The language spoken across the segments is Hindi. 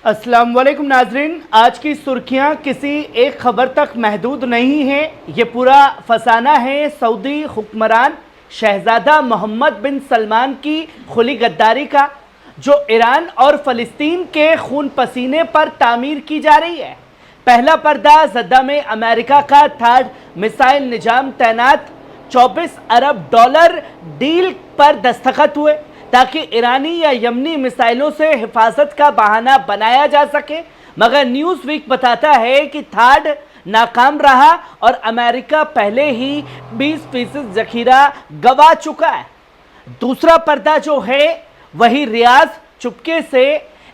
अस्सलाम वालेकुम नाजरीन, आज की सुर्खियां किसी एक खबर तक महदूद नहीं है। ये पूरा फसाना है सऊदी हुक्मरान शहजादा मोहम्मद बिन सलमान की खुली गद्दारी का, जो ईरान और फ़लस्तीन के खून पसीने पर तामीर की जा रही है। पहला पर्दा जद्दा में अमेरिका का थर्ड मिसाइल निजाम तैनात, 24 अरब डॉलर डील पर दस्तखत हुए ताकि ईरानी या यमनी मिसाइलों से हिफाजत का बहाना बनाया जा सके। मगर न्यूज़ वीक बताता है कि थर्ड नाकाम रहा और अमेरिका पहले ही 20% जखीरा गवा चुका है। दूसरा पर्दा जो है वही रियाद चुपके से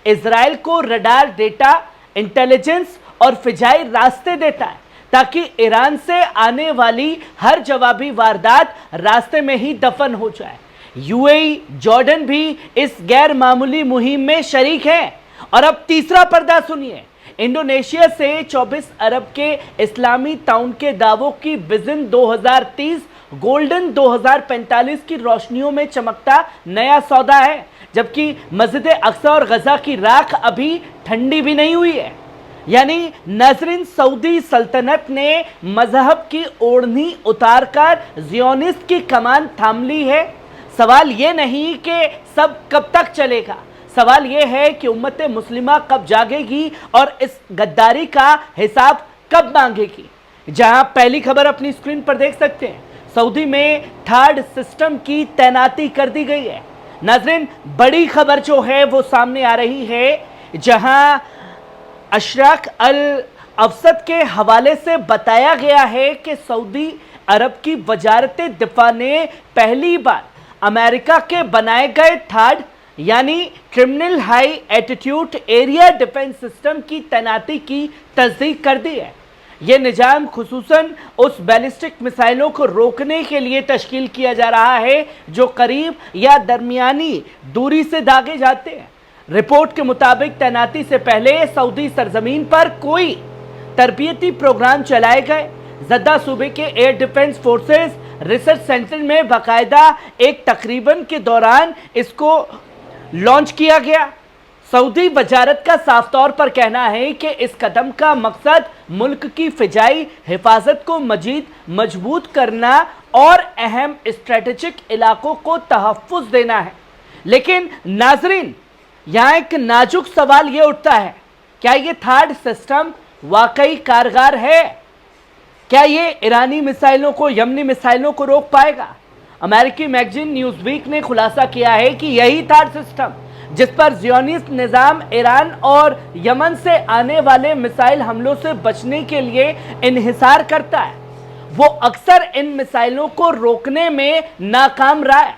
इजराइल को रडार डेटा, इंटेलिजेंस और फिजाई रास्ते देता है ताकि ईरान से आने वाली हर जवाबी वारदात रास्ते में ही दफन हो जाए। यूएई, जॉर्डन भी इस गैर मामूली मुहिम में शरीक है। और अब तीसरा पर्दा सुनिए, इंडोनेशिया से 24 अरब के इस्लामी ताउन के दावों की विजन 2030 गोल्डन 2045 की रोशनियों में चमकता नया सौदा है, जबकि मस्जिद अक्सा और गजा की राख अभी ठंडी भी नहीं हुई है। यानी नाज़रीन, सऊदी सल्तनत ने मजहब की ओढ़नी उतारकर ज़ियोनिस्ट की कमान थाम ली है। सवाल ये नहीं कि सब कब तक चलेगा, सवाल ये है कि उम्मत मुस्लिमा कब जागेगी और इस गद्दारी का हिसाब कब मांगेगी। जहां पहली खबर अपनी स्क्रीन पर देख सकते हैं, सऊदी में थर्ड सिस्टम की तैनाती कर दी गई है। नाज़रीन, बड़ी खबर जो है वो सामने आ रही है, जहां अशराक अल अवसत के हवाले से बताया गया है कि सऊदी अरब की वजारत दिफा ने पहली बार अमेरिका के बनाए गए थर्ड यानी criminal high attitude area defence system की तैनाती की तस्दीक कर दी है। यह निजाम खुसूसन उस बैलिस्टिक मिसाइलों को रोकने के लिए तश्कील किया जा रहा है जो करीब या दरमियानी दूरी से दागे जाते हैं। रिपोर्ट के मुताबिक तैनाती से पहले सऊदी सरजमीन पर कोई तरबियती प्रोग्राम चलाए गए। जद्दा सूबे के air defence forces research centre में बाकायदा एक तकरीबन के दौरान इसको लॉन्च किया गया। सऊदी वजारत का साफ तौर पर कहना है कि इस कदम का मकसद मुल्क की फिजाई हिफाजत को मजीद मजबूत करना और अहम स्ट्रेटेजिक इलाकों को तहफ़्फ़ुज़ देना है। लेकिन नाजरीन, यहाँ एक नाजुक सवाल ये उठता है, क्या ये थर्ड सिस्टम वाकई कारगर है? क्या ये ईरानी मिसाइलों को, यमनी मिसाइलों को रोक पाएगा? अमेरिकी मैगजीन न्यूज़ वीक ने खुलासा किया है कि यही थर्ड सिस्टम जिस पर ज़ियोनिस्ट निज़ाम ईरान और यमन से आने वाले मिसाइल हमलों से बचने के लिए इन्हिसार करता है, वो अक्सर इन मिसाइलों को रोकने में नाकाम रहा है।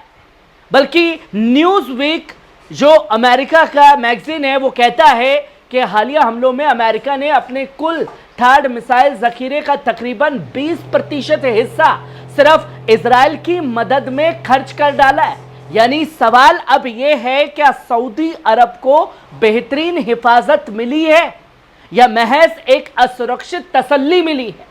बल्कि न्यूज़ वीक जो अमेरिका का मैगजीन है वो कहता है कि हालिया हमलों में अमेरिका ने अपने कुल थर्ड मिसाइल जखीरे का तकरीबन 20% हिस्सा सिर्फ इजराइल की मदद में खर्च कर डाला है। यानी सवाल अब यह है, क्या सऊदी अरब को बेहतरीन हिफाजत मिली है या महज एक असुरक्षित तसल्ली मिली है?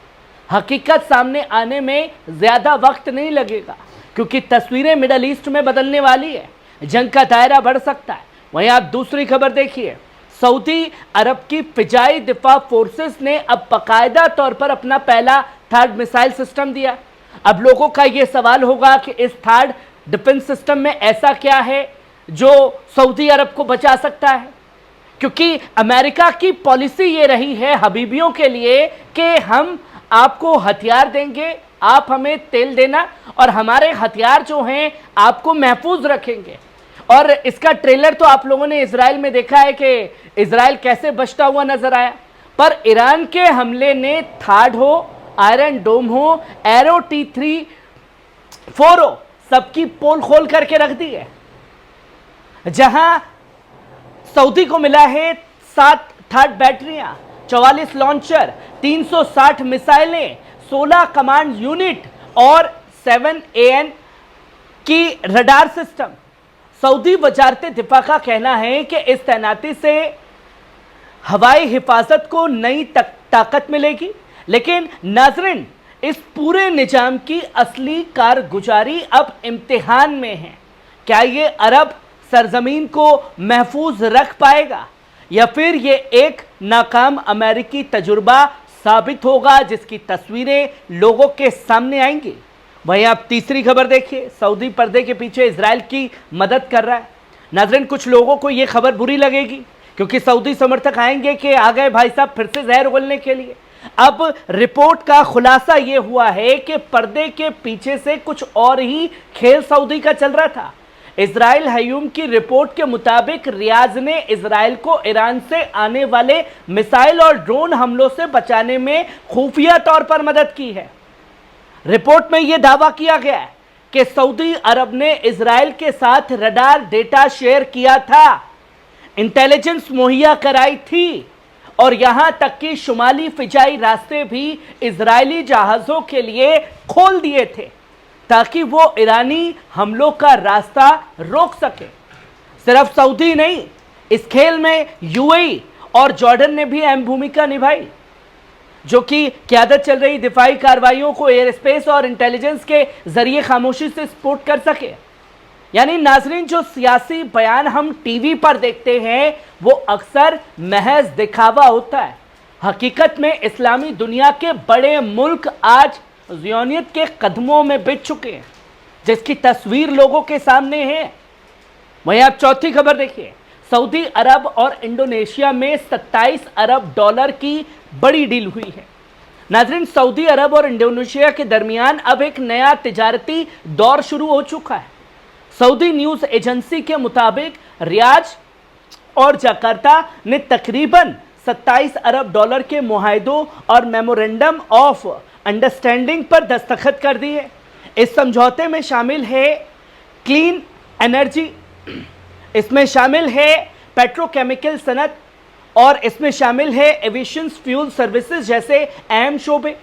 हकीकत सामने आने में ज्यादा वक्त नहीं लगेगा, क्योंकि तस्वीरें मिडल ईस्ट में बदलने वाली है। जंग का दायरा बढ़ सकता है। वहीं आप दूसरी खबर देखिए, सऊदी अरब की फिजाई दिफा फोर्सेस ने अब बाकायदा तौर पर अपना पहला थर्ड मिसाइल सिस्टम दिया। अब लोगों का यह सवाल होगा कि इस थर्ड डिफेंस सिस्टम में ऐसा क्या है जो सऊदी अरब को बचा सकता है? क्योंकि अमेरिका की पॉलिसी ये रही है हबीबियों के लिए कि हम आपको हथियार देंगे, आप हमें तेल देना और हमारे हथियार जो हैं आपको महफूज रखेंगे। और इसका ट्रेलर तो आप लोगों ने इजराइल में देखा है कि इजराइल कैसे बचता हुआ नजर आया। पर ईरान के हमले ने थर्ड हो, आयरन डोम हो, एरो T-34 हो, सबकी पोल खोल करके रख दी है। जहां सऊदी को मिला है 7 थर्ड बैटरियां, 44 लॉन्चर, 360 मिसाइलें, 16 कमांड यूनिट और 7 AN की रडार सिस्टम। सऊदी वजारत दिफा का कहना है कि इस तैनाती से हवाई हिफाजत को नई ताकत मिलेगी। लेकिन नाजरीन, इस पूरे निजाम की असली कारगुजारी अब इम्तिहान में है। क्या ये अरब सरजमीन को महफूज रख पाएगा या फिर ये एक नाकाम अमेरिकी तजुर्बा साबित होगा जिसकी तस्वीरें लोगों के सामने आएंगी। वहीं आप तीसरी खबर देखिए, सऊदी पर्दे के पीछे इजराइल की मदद कर रहा है। नाज़रीन, कुछ लोगों को यह खबर बुरी लगेगी क्योंकि सऊदी समर्थक आएंगे कि आ गए भाई साहब फिर से जहर उगलने के लिए। अब रिपोर्ट का खुलासा यह हुआ है कि पर्दे के पीछे से कुछ और ही खेल सऊदी का चल रहा था। इजराइल हयूम की रिपोर्ट के मुताबिक रियाज ने इजराइल को ईरान से आने वाले मिसाइल और ड्रोन हमलों से बचाने में खुफिया तौर पर मदद की है। रिपोर्ट में यह दावा किया गया है कि सऊदी अरब ने इजराइल के साथ रडार डेटा शेयर किया था, इंटेलिजेंस मुहैया कराई थी और यहां तक कि शुमाली फिजाई रास्ते भी इजरायली जहाजों के लिए खोल दिए थे ताकि वो ईरानी हमलों का रास्ता रोक सके। सिर्फ सऊदी नहीं, इस खेल में यूएई और जॉर्डन ने भी अहम भूमिका निभाई, जो कि क़यादत चल रही दिफाई कार्रवाइयों को एयर स्पेस और इंटेलिजेंस के जरिए खामोशी से सपोर्ट कर सके। यानी नाजरीन, जो सियासी बयान हम टीवी पर देखते हैं वो अक्सर महज दिखावा होता है। हकीकत में इस्लामी दुनिया के बड़े मुल्क आज ज़ियोनियत के कदमों में बिछ चुके हैं, जिसकी तस्वीर लोगों के सामने है। वहीं आप चौथी खबर देखिए, सऊदी अरब और इंडोनेशिया में 27 अरब डॉलर की बड़ी डील हुई है। नाजरीन, सऊदी अरब और इंडोनेशिया के दरमियान अब एक नया तिजारती दौर शुरू हो चुका है। सऊदी न्यूज़ एजेंसी के मुताबिक रियाज और जकार्ता ने तकरीबन 27 अरब डॉलर के मुआहदों और मेमोरेंडम ऑफ अंडरस्टैंडिंग पर दस्तखत कर दिए। इस समझौते में शामिल है क्लीन एनर्जी, इसमें शामिल है पेट्रोकेमिकल सनत और इसमें शामिल है एविएशन फ्यूल सर्विसेज जैसे अहम शोबे।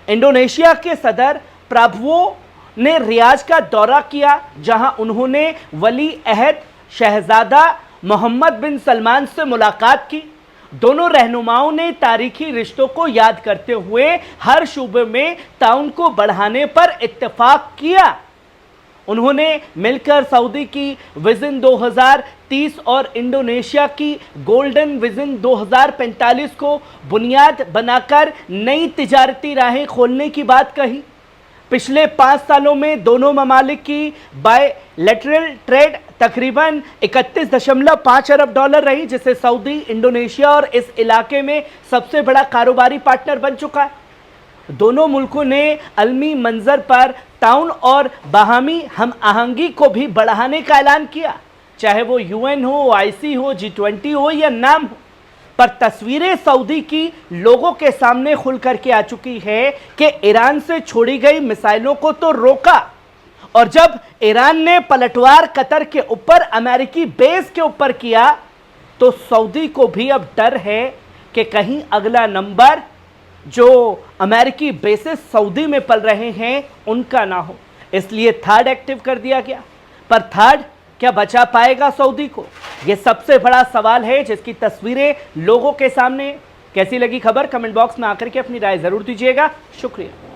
इंडोनेशिया के सदर प्राबोवो ने रियाज का दौरा किया, जहां उन्होंने वली अहद शहजादा मोहम्मद बिन सलमान से मुलाकात की। दोनों रहनुमाओं ने तारीखी रिश्तों को याद करते हुए हर शूबे में ताउन को बढ़ाने पर इत्तेफाक किया। उन्होंने मिलकर सऊदी की विजन 2030 और इंडोनेशिया की गोल्डन विजन 2045 को बुनियाद बनाकर नई तिजारती राहें खोलने की बात कही। पिछले 5 सालों में दोनों ममालिक की बायलैटरल ट्रेड तकरीबन 31.5 अरब डॉलर रही, जिससे सऊदी इंडोनेशिया और इस इलाके में सबसे बड़ा कारोबारी पार्टनर बन चुका है। दोनों मुल्कों ने अलमी मंजर पर ताउन और बाहमी हम आहंगी को भी बढ़ाने का ऐलान किया, चाहे वो यूएन हो, ओआईसी हो, G20 हो या नाम हो। पर तस्वीरें सऊदी की लोगों के सामने खुल करके आ चुकी है कि ईरान से छोड़ी गई मिसाइलों को तो रोका, और जब ईरान ने पलटवार कतर के ऊपर अमेरिकी बेस के ऊपर किया तो सऊदी को भी अब डर है कि कहीं अगला नंबर जो अमेरिकी बेसेस सऊदी में पल रहे हैं उनका ना हो, इसलिए थर्ड एक्टिव कर दिया गया। पर थर्ड क्या बचा पाएगा सऊदी को? यह सबसे बड़ा सवाल है जिसकी तस्वीरें लोगों के सामने। कैसी लगी खबर? कमेंट बॉक्स में आकर के अपनी राय जरूर दीजिएगा। शुक्रिया।